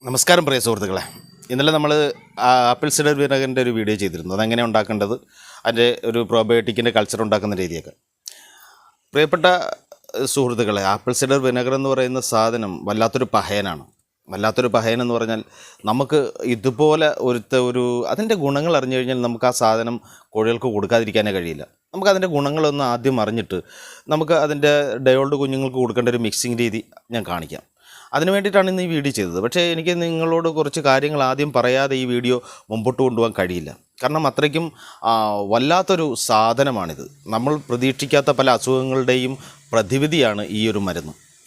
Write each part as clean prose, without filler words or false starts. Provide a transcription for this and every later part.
നമസ്കാരം പ്രിയ സുഹൃത്തുക്കളെ. ഇന്നലെ നമ്മൾ ആപ്പിൾ സിഡർ വിനെഗറിൻ്റെ ഒരു വീഡിയോ ചെയ്തിരുന്നു. അതെങ്ങനെ ഉണ്ടാക്കേണ്ടത്, അതിൻ്റെ ഒരു പ്രോബയോട്ടിക്കിൻ്റെ കൾച്ചർ ഉണ്ടാക്കുന്ന രീതിയൊക്കെ. പ്രിയപ്പെട്ട സുഹൃത്തുക്കളെ, ആപ്പിൾ സിഡർ വിനെഗർ എന്ന് പറയുന്ന സാധനം വല്ലാത്തൊരു പഹയനാണ്. വല്ലാത്തൊരു പഹയൻ എന്ന് പറഞ്ഞാൽ നമുക്ക് ഇതുപോലെ അതിൻ്റെ ഗുണങ്ങൾ അറിഞ്ഞു കഴിഞ്ഞാൽ നമുക്ക് ആ സാധനം കോഴികൾക്ക് കൊടുക്കാതിരിക്കാനേ കഴിയില്ല. നമുക്കതിൻ്റെ ഗുണങ്ങളൊന്ന് ആദ്യം അറിഞ്ഞിട്ട് നമുക്ക് അതിൻ്റെ ഡയോൾഡ് കുഞ്ഞുങ്ങൾക്ക് കൊടുക്കേണ്ട ഒരു മിക്സിങ് രീതി ഞാൻ കാണിക്കാം. അതിന് വേണ്ടിയിട്ടാണ് ഇന്ന് ഈ വീഡിയോ ചെയ്തത്. പക്ഷേ എനിക്ക് നിങ്ങളോട് കുറച്ച് കാര്യങ്ങൾ ആദ്യം പറയാതെ ഈ വീഡിയോ മുമ്പോട്ട് കൊണ്ടുപോകാൻ കഴിയില്ല. കാരണം അത്രയ്ക്കും വല്ലാത്തൊരു സാധനമാണിത്. നമ്മൾ പ്രതീക്ഷിക്കാത്ത പല അസുഖങ്ങളുടെയും പ്രതിവിധിയാണ് ഈ ഒരു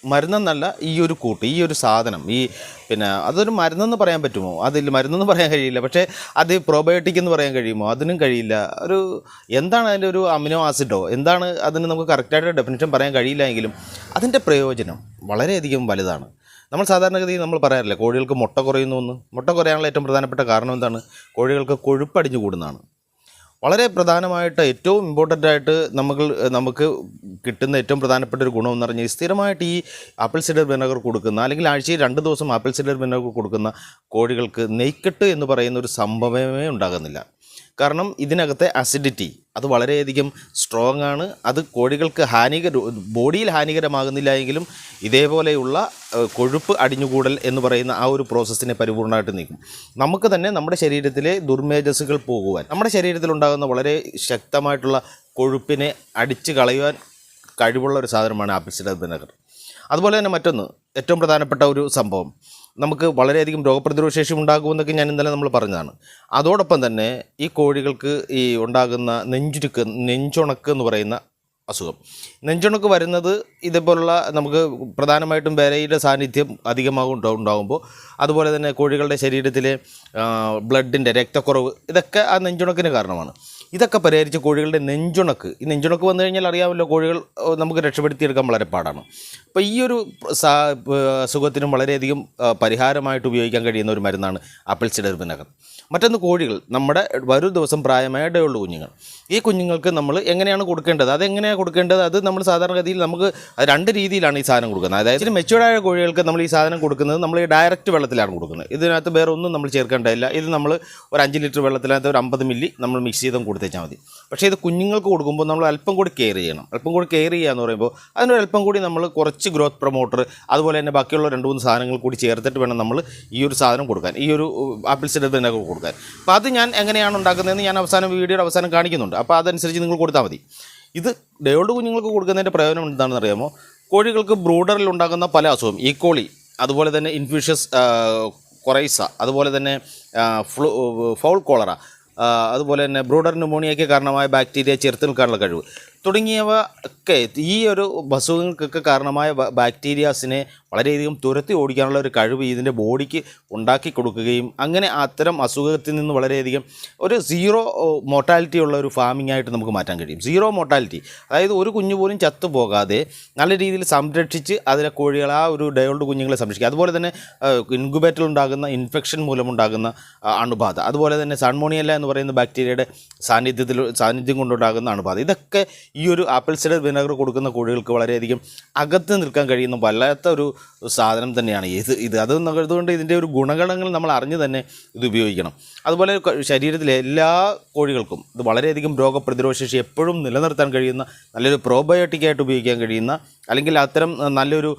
മരുന്നെന്നല്ല, ഈ ഒരു കൂട്ട്, ഈ ഒരു സാധനം. അതൊരു മരുന്നെന്ന് പറയാൻ പറ്റുമോ? അതിൽ മരുന്നെന്ന് പറയാൻ കഴിയില്ല. പക്ഷേ അത് പ്രോബയോട്ടിക് എന്ന് പറയാൻ കഴിയുമോ? അതിനും കഴിയില്ല. എന്താണ് അതിൻ്റെ ഒരു അമിനോ ആസിഡോ എന്താണ്, അതിന് നമുക്ക് കറക്റ്റായിട്ട് ഡെഫിനിഷൻ പറയാൻ കഴിയില്ല. എങ്കിലും അതിൻ്റെ പ്രയോജനം വളരെയധികം വലുതാണ്. നമ്മൾ സാധാരണഗതിയിൽ നമ്മൾ പറയാറില്ല കോഴികൾക്ക് മുട്ട കുറയുന്നു എന്ന്. മുട്ട കുറയാനുള്ള ഏറ്റവും പ്രധാനപ്പെട്ട കാരണം എന്താണ്? കോഴികൾക്ക് കൊഴുപ്പടിഞ്ഞു കൂടുന്നതാണ്. വളരെ പ്രധാനമായിട്ട് ഏറ്റവും ഇമ്പോർട്ടൻ്റ് ആയിട്ട് നമുക്ക് കിട്ടുന്ന ഏറ്റവും പ്രധാനപ്പെട്ട ഒരു ഗുണമെന്ന് പറഞ്ഞാൽ സ്ഥിരമായിട്ട് ഈ ആപ്പിൾ സിഡർ വിനെഗർ കൊടുക്കുന്ന, അല്ലെങ്കിൽ ആഴ്ചയിൽ 2 ദിവസം ആപ്പിൾ സിഡർ വിനെഗർ കൊടുക്കുന്ന കോഴികൾക്ക് നെയ്ക്കെട്ട് എന്ന് പറയുന്ന ഒരു സംഭവമേ ഉണ്ടാകുന്നില്ല. കാരണം ഇതിനകത്തെ അസിഡിറ്റി അത് വളരെയധികം സ്ട്രോങ് ആണ്. അത് കോഴികൾക്ക് ബോഡിയിൽ ഹാനികരമാകുന്നില്ല എങ്കിലും ഇതേപോലെയുള്ള കൊഴുപ്പ് അടിഞ്ഞുകൂടൽ എന്ന് പറയുന്ന ആ ഒരു പ്രോസസ്സിനെ പരിപൂർണമായിട്ട് നീക്കും. നമുക്ക് തന്നെ നമ്മുടെ ശരീരത്തിലെ ദുർമേജസ്സുകൾ പോകുവാൻ, നമ്മുടെ ശരീരത്തിലുണ്ടാകുന്ന വളരെ ശക്തമായിട്ടുള്ള കൊഴുപ്പിനെ അടിച്ച് കളയുവാൻ കഴിവുള്ള ഒരു സാധനമാണ് ആപ്പിൾ സിഡർ വിനെഗർ. അതുപോലെ തന്നെ മറ്റൊന്ന് ഏറ്റവും പ്രധാനപ്പെട്ട ഒരു സംഭവം, നമുക്ക് വളരെയധികം രോഗപ്രതിരോധ ശേഷി ഉണ്ടാകുമെന്നൊക്കെ ഞാൻ ഇന്നലെ നമ്മൾ പറഞ്ഞതാണ്. അതോടൊപ്പം തന്നെ ഈ കോഴികൾക്ക് ഈ ഉണ്ടാകുന്ന നെഞ്ചുണക്ക് എന്ന് പറയുന്ന അസുഖം, നെഞ്ചുണക്ക് വരുന്നത് ഇതേപോലുള്ള നമുക്ക് പ്രധാനമായിട്ടും വിരയുടെ സാന്നിധ്യം ഉണ്ടാകുമ്പോൾ, അതുപോലെ തന്നെ കോഴികളുടെ ശരീരത്തിലെ ബ്ലഡിൻ്റെ രക്തക്കുറവ്, ഇതൊക്കെ ആ നെഞ്ചുണക്കിന് കാരണമാണ്. ഇതൊക്കെ പരിഹരിച്ച് കോഴികളുടെ ഈ നെഞ്ചുണക്ക് വന്നു കഴിഞ്ഞാൽ അറിയാമല്ലോ, കോഴികൾ നമുക്ക് രക്ഷപ്പെടുത്തിയെടുക്കാൻ വളരെ പാടാണ്. അപ്പോൾ ഈ ഒരു അസുഖത്തിനും വളരെയധികം പരിഹാരമായിട്ട് ഉപയോഗിക്കാൻ കഴിയുന്ന ഒരു മരുന്നാണ് ആപ്പിൾ സിഡർ വിനെഗർ. മറ്റൊന്ന്, കോഴികൾ, നമ്മുടെ വരും ദിവസം പ്രായമായ ഇടയുള്ള കുഞ്ഞുങ്ങൾ, ഈ കുഞ്ഞുങ്ങൾക്ക് നമ്മൾ എങ്ങനെയാണ് കൊടുക്കേണ്ടത്, അതെങ്ങനെയാണ് കൊടുക്കേണ്ടത്? അത് നമ്മൾ സാധാരണഗതിയിൽ നമുക്ക് 2 രീതിയിലാണ് ഈ സാധനം കൊടുക്കുന്നത്. അതായത് മെച്യൂർഡായ കോഴികൾക്ക് നമ്മൾ ഈ സാധനം കൊടുക്കുന്നത് നമ്മൾ ഈ ഡയറക്റ്റ് വെള്ളത്തിലാണ് കൊടുക്കുന്നത്. ഇതിനകത്ത് വേറെ ഒന്നും നമ്മൾ ചേർക്കേണ്ടതില്ല. ഇത് നമ്മൾ ഒരു 5 ലിറ്റർ വെള്ളത്തിനകത്ത് ഒരു 50 മില്ലി നമ്മൾ മിക്സ് ചെയ്തും കൊടുത്തേച്ചാൽ മതി. പക്ഷേ ഇത് കുഞ്ഞുങ്ങൾക്ക് കൊടുക്കുമ്പോൾ നമ്മൾ അല്പം കൂടി കെയർ ചെയ്യണം. അല്പം കൂടി കെയർ ചെയ്യുക എന്ന് പറയുമ്പോൾ അതിനൊരല്പം കൂടി നമ്മൾ കുറച്ച് ഗ്രോത്ത് പ്രൊമോട്ടർ, അതുപോലെ തന്നെ ബാക്കിയുള്ള 2-3 സാധനങ്ങൾ കൂടി ചേർത്തിട്ട് വേണം നമ്മൾ ഈ ഒരു സാധനം കൊടുക്കാൻ, ഈ ഒരു ആപ്പിൾ സിഡർ വിനെഗർ കൊടുക്കാൻ. അപ്പോൾ അത് ഞാൻ എങ്ങനെയാണ് ഉണ്ടാക്കുന്നതെന്ന് ഞാൻ വീഡിയോയുടെ അവസാനം കാണിക്കുന്നുണ്ട്. അപ്പോൾ അതനുസരിച്ച് നിങ്ങൾ കൊടുത്താൽ മതി. ഇത് ഡയോൾഡ് കുഞ്ഞുങ്ങൾക്ക് കൊടുക്കുന്നതിൻ്റെ പ്രയോജനം എന്താണെന്ന് അറിയാമോ? കോഴികൾക്ക് ബ്രൂഡറിൽ ഉണ്ടാകുന്ന പല അസുഖം, ഈക്കോളി, അതുപോലെ തന്നെ ഇൻഫ്യൂഷ്യസ് കൊറൈസ, അതുപോലെ തന്നെ ഫൗൾ കോളറ, അതുപോലെ തന്നെ ബ്രൂഡർ ന്യൂമോണിയയ്ക്ക് കാരണമായ ബാക്ടീരിയ ചെറുത്ത് നിൽക്കാനുള്ള കഴിവ് തുടങ്ങിയവ ഒക്കെ, ഈ ഒരു അസുഖങ്ങൾക്കൊക്കെ കാരണമായ ബാക്ടീരിയാസിനെ വളരെയധികം തുരത്തി ഓടിക്കാനുള്ള ഒരു കഴിവ് ഇതിൻ്റെ ബോഡിക്ക് ഉണ്ടാക്കി കൊടുക്കുകയും അങ്ങനെ അത്തരം അസുഖത്തിൽ നിന്ന് വളരെയധികം ഒരു 0 മോർട്ടാലിറ്റി ഉള്ള ഒരു ഫാമിംഗ് ആയിട്ട് നമുക്ക് മാറ്റാൻ കഴിയും. 0 മോർട്ടാലിറ്റി, അതായത് ഒരു കുഞ്ഞു പോലും ചത്തുപോകാതെ നല്ല രീതിയിൽ സംരക്ഷിച്ച് അതിലെ കോഴികളെ, ആ ഒരു ഡയോൾഡ് കുഞ്ഞുങ്ങളെ സംരക്ഷിക്കുക. അതുപോലെ തന്നെ ഇൻക്യുബേറ്ററിൽ ഉണ്ടാകുന്ന ഇൻഫെക്ഷൻ മൂലമുണ്ടാകുന്ന അണുബാധ, അതുപോലെ തന്നെ സാൽമോണിയല്ല എന്ന് പറയുന്ന ബാക്ടീരിയയുടെ സാന്നിധ്യം കൊണ്ടുണ്ടാകുന്ന അണുബാധ, ഇതൊക്കെ ഈ ഒരു ആപ്പിൾ സിഡർ വിനെഗർ കൊടുക്കുന്ന കോഴികൾക്ക് വളരെയധികം അകത്ത് നിൽക്കാൻ കഴിയുന്ന വല്ലാത്ത ഒരു സാധനം തന്നെയാണ് അതുകൊണ്ട് ഇതിൻ്റെ ഒരു ഗുണഗണങ്ങൾ നമ്മൾ അറിഞ്ഞ് തന്നെ ഇത് ഉപയോഗിക്കണം. അതുപോലെ ശരീരത്തിലെ എല്ലാ കോഴികൾക്കും ഇത് വളരെയധികം രോഗപ്രതിരോധ ശേഷി എപ്പോഴും നിലനിർത്താൻ കഴിയുന്ന നല്ലൊരു പ്രോബയോട്ടിക്കായിട്ട് ഉപയോഗിക്കാൻ കഴിയുന്ന, അല്ലെങ്കിൽ അത്തരം നല്ലൊരു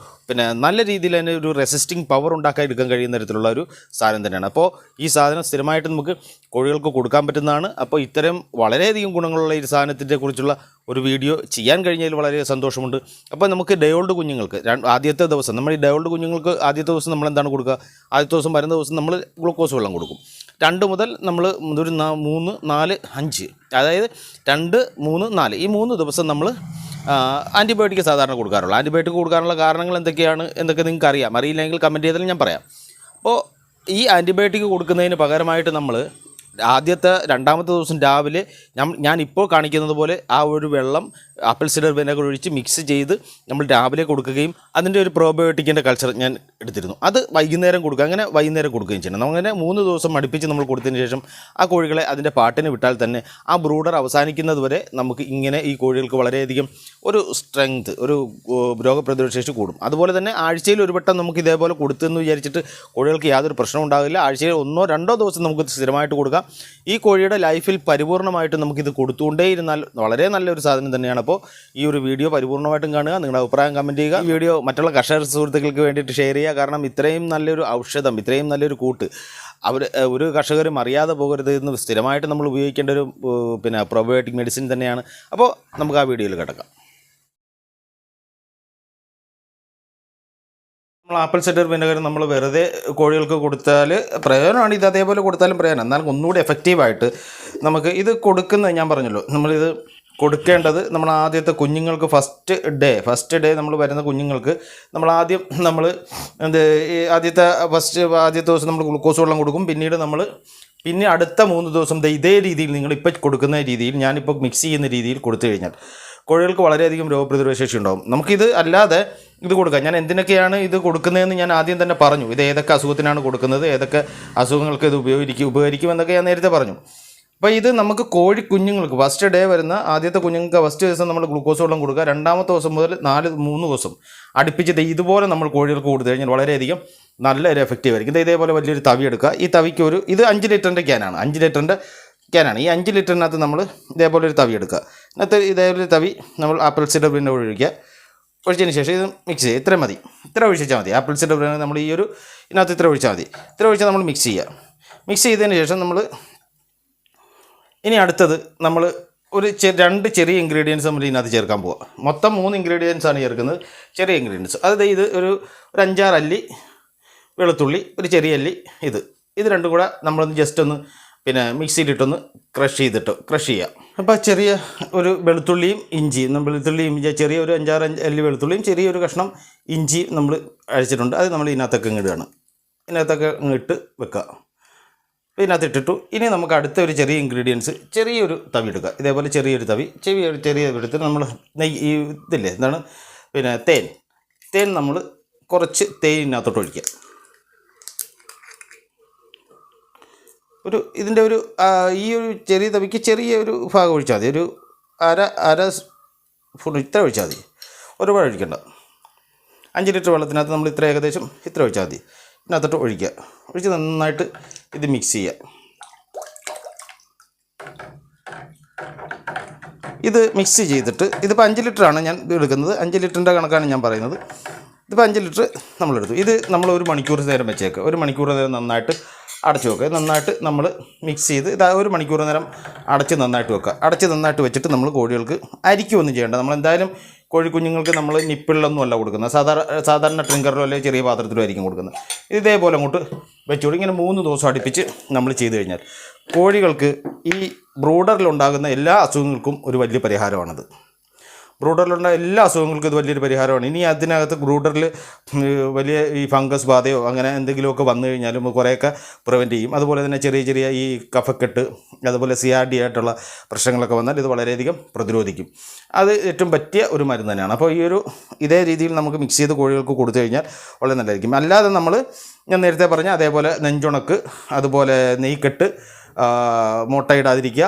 നല്ല രീതിയിൽ തന്നെ ഒരു റെസിസ്റ്റിംഗ് പവർ ഉണ്ടാക്കാൻ എടുക്കാൻ കഴിയുന്ന തരത്തിലുള്ള ഒരു സാധനം തന്നെയാണ്. അപ്പോൾ ഈ സാധനം സ്ഥിരമായിട്ട് നമുക്ക് കോഴികൾക്ക് കൊടുക്കാൻ പറ്റുന്നതാണ്. അപ്പോൾ ഇത്തരം വളരെയധികം ഗുണങ്ങളുള്ള ഈ സാധനത്തിൻ്റെ കുറിച്ചുള്ള ഒരു വീഡിയോ ചെയ്യാൻ കഴിഞ്ഞതിൽ വളരെ സന്തോഷമുണ്ട്. അപ്പോൾ നമുക്ക് ഡയോൾഡ് കുഞ്ഞുങ്ങൾക്ക് ആദ്യത്തെ ദിവസം നമ്മൾ ഈ ഡയോൾഡ് കുഞ്ഞുങ്ങൾക്ക് ആദ്യത്തെ ദിവസം നമ്മൾ എന്താണ് കൊടുക്കുക? ആദ്യത്തെ ദിവസം വരുന്ന ദിവസം നമ്മൾ ഗ്ലൂക്കോസ് വെള്ളം കൊടുക്കും. 2 മുതൽ നമ്മൾ ഒരു 3, 4, 5, അതായത് 2, 3, 4 ഈ 3 ദിവസം നമ്മൾ ആൻറ്റിബയോട്ടിക് സാധാരണ കൊടുക്കാറുള്ളൂ. ആൻറ്റിബയോട്ടിക് കൊടുക്കാനുള്ള കാരണങ്ങൾ എന്തൊക്കെ നിങ്ങൾക്ക് അറിയില്ലെങ്കിൽ കമൻറ്റ് ചെയ്താലും ഞാൻ പറയാം. അപ്പോൾ ഈ ആൻറ്റിബയോട്ടിക് കൊടുക്കുന്നതിന് പകരമായിട്ട് നമ്മൾ ആദ്യത്തെ രണ്ടാമത്തെ ദിവസം രാവിലെ ഞാനിപ്പോൾ കാണിക്കുന്നത് പോലെ ആ ഒരു വെള്ളം ആപ്പിൾ സിഡർ വിനെഗർ ഒഴിച്ച് മിക്സ് ചെയ്ത് നമ്മൾ രാവിലെ കൊടുക്കുകയും അതിൻ്റെ ഒരു പ്രോബയോട്ടിക്കിൻ്റെ കൾച്ചർ ഞാൻ എടുത്തിരുന്നു. അത് വൈകുന്നേരം കൊടുക്കുക, അങ്ങനെ വൈകുന്നേരം കൊടുക്കുകയും ചെയ്യണം. അങ്ങനെ 3 ദിവസം അടുപ്പിച്ച് നമ്മൾ കൊടുത്തതിന് ശേഷം ആ കോഴികളെ അതിൻ്റെ പാട്ടിന് വിട്ടാൽ തന്നെ ആ ബ്രൂഡർ അവസാനിക്കുന്നത് വരെ നമുക്ക് ഇങ്ങനെ ഈ കോഴികൾക്ക് വളരെയധികം ഒരു സ്ട്രെങ്ത്, ഒരു രോഗപ്രതിരോധ ശേഷി കൂടും. അതുപോലെ തന്നെ ആഴ്ചയിൽ ഒരു വട്ടം നമുക്ക് ഇതേപോലെ കൊടുത്തെന്ന് വിചാരിച്ചിട്ട് കോഴികൾക്ക് യാതൊരു പ്രശ്നവും ഉണ്ടാകില്ല. ആഴ്ചയിൽ 1-2 ദിവസം നമുക്ക് സ്ഥിരമായിട്ട് കൊടുക്കാം. ഈ കോഴിയുടെ ലൈഫിൽ പരിപൂർണമായിട്ട് നമുക്കിത് കൊടുത്തുകൊണ്ടേയിരുന്നാൽ വളരെ നല്ലൊരു സാധനം തന്നെയാണ്. അപ്പോൾ ഈ ഒരു വീഡിയോ പരിപൂർണമായിട്ടും കാണുക, നിങ്ങളുടെ അഭിപ്രായം കമൻറ്റ് ചെയ്യുക. ഈ വീഡിയോ മറ്റുള്ള കർഷക സുഹൃത്തുക്കൾക്ക് വേണ്ടിയിട്ട് ഷെയർ ചെയ്യുക. കാരണം ഇത്രയും നല്ലൊരു ഔഷധം, ഇത്രയും നല്ലൊരു കൂട്ട് ഒരു കർഷകരും അറിയാതെ പോകരുത് എന്ന് സ്ഥിരമായിട്ട് നമ്മൾ ഉപയോഗിക്കേണ്ട ഒരു പ്രോബയോട്ടിക് മെഡിസിൻ തന്നെയാണ്. അപ്പോൾ നമുക്ക് ആ വീഡിയോയിൽ കിടക്കാം. നമ്മൾ ആപ്പിൾ സിഡർ വിനെഗർ നമ്മൾ വെറുതെ കോഴികൾക്ക് കൊടുത്താൽ പ്രയോജനമാണ്. ഇത് അതേപോലെ കൊടുത്താലും പ്രയോജനം. എന്നാൽ ഒന്നുകൂടി എഫക്റ്റീവായിട്ട് നമുക്ക് ഇത് കൊടുക്കുന്നത്, ഞാൻ പറഞ്ഞല്ലോ, നമ്മളിത് കൊടുക്കേണ്ടത് നമ്മൾ ആദ്യത്തെ കുഞ്ഞുങ്ങൾക്ക് ഫസ്റ്റ് ഡേ നമ്മൾ വരുന്ന കുഞ്ഞുങ്ങൾക്ക് നമ്മൾ ആദ്യം ആദ്യത്തെ ദിവസം നമ്മൾ ഗ്ലൂക്കോസ് വെള്ളം കൊടുക്കും. പിന്നെ അടുത്ത 3 ദിവസം ഇതേ രീതിയിൽ നിങ്ങളിപ്പോൾ കൊടുക്കുന്ന രീതിയിൽ, ഞാനിപ്പോൾ മിക്സ് ചെയ്യുന്ന രീതിയിൽ കൊടുത്തു കഴിഞ്ഞാൽ കോഴികൾക്ക് വളരെയധികം രോഗപ്രതിരോധ ശേഷി ഉണ്ടാകും. നമുക്കിത് അല്ലാതെ ഇത് കൊടുക്കാം. ഞാൻ എന്തിനൊക്കെയാണ് ഇത് കൊടുക്കുന്നതെന്ന് ഞാൻ ആദ്യം തന്നെ പറഞ്ഞു. ഇത് ഏതൊക്കെ അസുഖത്തിനാണ് കൊടുക്കുന്നത്, ഏതൊക്കെ അസുഖങ്ങൾക്ക് ഇത് ഉപകരിക്കുമെന്നൊക്കെ ഞാൻ നേരത്തെ പറഞ്ഞു. അപ്പോൾ ഇത് നമുക്ക് കോഴി കുഞ്ഞുങ്ങൾക്ക് ഫസ്റ്റ് ഡേ വരുന്ന ആദ്യത്തെ കുഞ്ഞുങ്ങൾക്ക് ഫസ്റ്റ് ദിവസം നമ്മൾ ഗ്ലൂക്കോസ് വെള്ളം കൊടുക്കുക. രണ്ടാമത്തെ ദിവസം മുതൽ 3 ദിവസം അടുപ്പിച്ച് ഇതുപോലെ നമ്മൾ കോഴികൾക്ക് കൊടുത്തു കഴിഞ്ഞാൽ വളരെയധികം നല്ലൊരു എഫക്റ്റീവ് ആയിരിക്കും. ഇതേപോലെ വലിയൊരു തവി എടുക്കുക. ഈ തവിക്ക് ഇത് 5 ലിറ്ററിൻ്റെ ക്യാനാണ്. 5 ലിറ്ററിൻ്റെ ക്യാനാണ്. ഈ 5 ലിറ്ററിനകത്ത് നമ്മൾ ഇതേപോലെ ഒരു തവി എടുക്കുക. എന്നിട്ട് ഇതേപോലെ തവി നമ്മൾ ആപ്പിൾ സിഡർ വിനെഗർ ഒഴിച്ചതിന് ശേഷം ഇത് മിക്സ് ചെയ്യുക. ഇത്ര ഒഴിച്ചാൽ മതി. ആപ്പിൾ സിഡർ വിനെഗർ നമ്മൾ ഇതിനകത്ത് ഇത്ര ഒഴിച്ചാൽ മതി. ഇത്ര ഒഴിച്ചാൽ നമ്മൾ മിക്സ് ചെയ്യുക. മിക്സ് ചെയ്തതിന് ശേഷം ഇനി അടുത്തത് നമ്മൾ 2 ചെറിയ ഇൻഗ്രീഡിയൻസ് നമ്മൾ ഇതിനകത്ത് ചേർക്കാൻ പോവുക. മൊത്തം 3 ഇൻഗ്രീഡിയൻസ് ആണ് ചേർക്കുന്നത്, ചെറിയ ഇൻഗ്രീഡിയൻസ്. ഇത് ഒരു 5-6 അല്ലി വെളുത്തുള്ളി, ഒരു ചെറിയ അല്ലി ഇത് രണ്ടും കൂടെ നമ്മളൊന്ന് ജസ്റ്റ് ഒന്ന് മിക്സിയിലിട്ടൊന്ന് ക്രഷ് ചെയ്യുക. അപ്പോൾ ചെറിയ ഒരു വെളുത്തുള്ളിയും ഇഞ്ചിയും ചെറിയ ഒരു 5-6 അല്ലി വെളുത്തുള്ളിയും ചെറിയൊരു കഷ്ണം ഇഞ്ചി നമ്മൾ അഴിച്ചിട്ടുണ്ട്. അത് നമ്മൾ ഇതിനകത്തൊക്കെ ഇടുകയാണ്. ഇതിനകത്തൊക്കെ ഇട്ട് വെക്കുക. ഇതിനകത്ത് ഇട്ടിട്ടു. ഇനി നമുക്ക് അടുത്ത ഒരു ചെറിയ ഇൻഗ്രീഡിയൻസ്, ചെറിയൊരു തവി എടുക്കുക. ഇതേപോലെ ചെറിയൊരു തവി എടുത്ത് നമ്മൾ ഇതില്ലേ തേൻ നമ്മൾ കുറച്ച് തേനിനകത്തോട്ട് ഒഴിക്കുക. ഇതിൻ്റെ ഈ ഒരു ചെറിയ തവിക്ക് ചെറിയൊരു ഭാഗം ഒഴിച്ചാൽ മതി. ഒരു അര സ്പൂൺ ഇത്ര ഒഴിച്ചാൽ മതി. ഒരുപാട് ഒഴിക്കണ്ട. 5 ലിറ്റർ വെള്ളത്തിനകത്ത് നമ്മൾ ഏകദേശം ഇത്ര ഒഴിച്ചാൽ മതി. ഇതിനകത്തോട്ട് ഒഴിച്ച് നന്നായിട്ട് ഇത് മിക്സ് ചെയ്യുക. ഇത് മിക്സ് ചെയ്തിട്ട് ഇതിപ്പോൾ 5 ലിറ്ററാണ് ഞാൻ എടുക്കുന്നത്. 5 ലിറ്ററിൻ്റെ കണക്കാണ് ഞാൻ പറയുന്നത്. ഇതിപ്പോൾ 5 ലിറ്റർ നമ്മളെടുത്തു. ഇത് നമ്മൾ 1 മണിക്കൂർ നേരം വെച്ചേക്കുക. 1 മണിക്കൂർ നേരം നന്നായിട്ട് അടച്ചു വെക്കുക. നന്നായിട്ട് നമ്മൾ മിക്സ് ചെയ്ത് 1 മണിക്കൂർ നേരം നന്നായിട്ട് വെക്കുക. നന്നായിട്ട് വെച്ചിട്ട് നമ്മൾ കോഴികൾക്ക് അരിക്കൊന്നും ചെയ്യേണ്ട. നമ്മളെന്തായാലും കോഴിക്കുഞ്ഞുങ്ങൾക്ക് നമ്മൾ നിപ്പിളിലൊന്നും അല്ല കൊടുക്കുന്നത്. സാധാരണ ട്രിങ്കറിലോ അല്ലെങ്കിൽ ചെറിയ പാത്രത്തിലോ ആയിരിക്കും കൊടുക്കുന്നത്. ഇതേപോലെ അങ്ങോട്ട് വെച്ചുകൊടുക്കും. ഇങ്ങനെ 3 ദിവസം അടുപ്പിച്ച് നമ്മൾ ചെയ്ത് കഴിഞ്ഞാൽ കോഴികൾക്ക് ഈ ബ്രൂഡറിലുണ്ടാകുന്ന എല്ലാ അസുഖങ്ങൾക്കും ഒരു വലിയ പരിഹാരമാണത്. ബ്രൂഡറിലുള്ള എല്ലാ അസുഖങ്ങൾക്കും ഇത് വലിയൊരു പരിഹാരമാണ്. ഇനി അതിനകത്ത് ബ്രൂഡറിൽ വലിയ ഈ ഫംഗസ് ബാധയോ അങ്ങനെ എന്തെങ്കിലുമൊക്കെ വന്നു കഴിഞ്ഞാലും കുറേയൊക്കെ പ്രിവെൻറ്റ് ചെയ്യും. അതുപോലെ തന്നെ ചെറിയ ഈ കഫക്കെട്ട്, അതുപോലെ CRD ആയിട്ടുള്ള പ്രശ്നങ്ങളൊക്കെ വന്നാൽ ഇത് വളരെയധികം പ്രതിരോധിക്കും. അത് ഏറ്റവും പറ്റിയ ഒരു മരുന്ന് തന്നെയാണ്. അപ്പോൾ ഇതേ രീതിയിൽ നമുക്ക് മിക്സ് ചെയ്ത് കോഴികൾക്ക് കൊടുത്തു കഴിഞ്ഞാൽ വളരെ നല്ലതായിരിക്കും. അല്ലാതെ ഞാൻ നേരത്തെ പറഞ്ഞ അതേപോലെ നെഞ്ചുണക്ക്, അതുപോലെ നെയ്ക്കെട്ട്, മുട്ടയിടാതിരിക്കുക,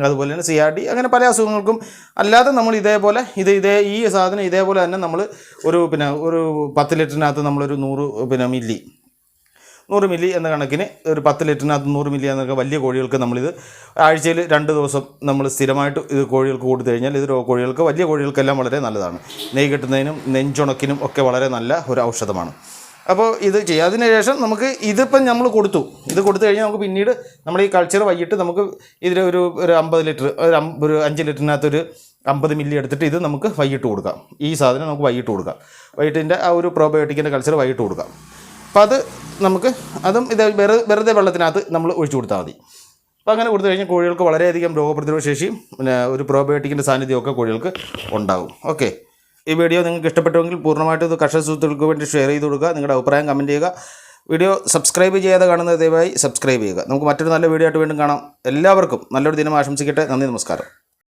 അതുപോലെ തന്നെ CRD, അങ്ങനെ പല അസുഖങ്ങൾക്കും അല്ലാതെ നമ്മൾ ഇതേപോലെ ഈ സാധനം ഇതേപോലെ തന്നെ നമ്മൾ ഒരു 10 ലിറ്ററിനകത്ത് നമ്മളൊരു 100 മില്ലി എന്ന കണക്കിന് ഒരു 10 ലിറ്ററിനകത്ത് 100 മില്ലി എന്നൊക്കെ വലിയ കോഴികൾക്ക് നമ്മളിത് ആഴ്ചയിൽ 2 ദിവസം നമ്മൾ സ്ഥിരമായിട്ട് ഇത് കോഴികൾക്ക് കൊടുത്തു കഴിഞ്ഞാൽ ഇത് കോഴികൾക്ക്, വലിയ കോഴികൾക്കെല്ലാം വളരെ നല്ലതാണ്. നെയ്യ് കെട്ടുന്നതിനും നെഞ്ചുണക്കിനും ഒക്കെ വളരെ നല്ല ഒരു ഔഷധമാണ്. അപ്പോൾ ഇത് ചെയ്യുക. അതിനുശേഷം നമുക്ക് ഇതിപ്പം നമ്മൾ കൊടുത്തു കഴിഞ്ഞാൽ നമുക്ക് പിന്നീട് നമ്മൾ ഈ കൾച്ചർ വൈകിട്ട് നമുക്ക് ഇതിൽ ഒരു 50 ലിറ്റർ ഒരു 5 ലിറ്ററിനകത്തൊരു 50 മില്ലി എടുത്തിട്ട് ഇത് നമുക്ക് വൈകിട്ട് കൊടുക്കാം. ഈ സാധനം നമുക്ക് വൈകിട്ട് കൊടുക്കാം. വൈകിട്ടിൻ്റെ ആ ഒരു പ്രോബയോട്ടിക്കിൻ്റെ കൾച്ചർ വൈകിട്ട് കൊടുക്കാം. അപ്പോൾ അതും ഇത് വെറുതെ വെള്ളത്തിനകത്ത് നമ്മൾ ഒഴിച്ചു കൊടുത്താൽ മതി. അപ്പോൾ അങ്ങനെ കൊടുത്തു കഴിഞ്ഞാൽ കോഴികൾക്ക് വളരെയധികം രോഗപ്രതിരോധ ശേഷിയും ഒരു പ്രോബയോട്ടിക്കിൻ്റെ സാന്നിധ്യമൊക്കെ കോഴികൾക്ക് ഉണ്ടാകും. ഓക്കെ, ഈ വീഡിയോ നിങ്ങൾക്ക് ഇഷ്ടപ്പെട്ടുവെങ്കിൽ പൂർണ്ണമായിട്ടും ഇത് കർഷക സുഹൃത്തുക്കൾക്ക് വേണ്ടി ഷെയർ ചെയ്ത് കൊടുക്കുക. നിങ്ങളുടെ അഭിപ്രായം കമൻറ്റ് ചെയ്യുക. വീഡിയോ സബ്സ്ക്രൈബ് ചെയ്യാതെ കാണുന്നത് ദയവായി സബ്സ്ക്രൈബ് ചെയ്യുക. നമുക്ക് മറ്റൊരു നല്ല വീഡിയോ ആയിട്ട് വീണ്ടും കാണാം. എല്ലാവർക്കും നല്ലൊരു ദിനം ആശംസിക്കട്ടെ. നന്ദി, നമസ്കാരം.